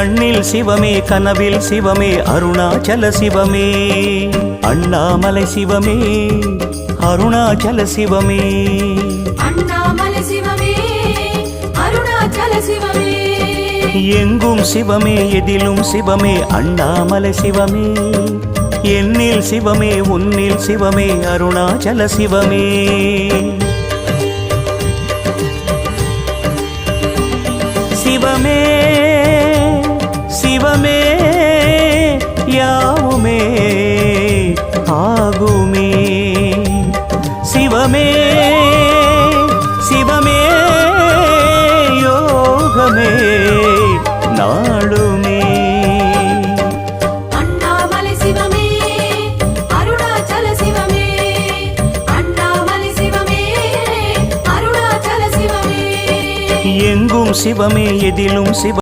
கண்ணில் சிவமே கனவில் சிவமே அருணாச்சல சிவமே அண்ணாமலை சிவமே அருணாச்சல சிவமே அண்ணாமலை சிவமே அருணாச்சல சிவமே எங்கும் சிவமே எதிலும் சிவமே அண்ணாமலை சிவமே என்னில் சிவமே உன்னில் சிவமே அருணாச்சல சிவமே சிவமே சிவமே யாவுமே ஆகுமே சிவமே சிவமே யோகமே நாளுமே அண்ணாமலை சிவமே அருணாச்சல சிவமே அண்ணாமலை சிவமே அருணாச்சல சிவமே எங்கும் சிவமே எதிலும் சிவ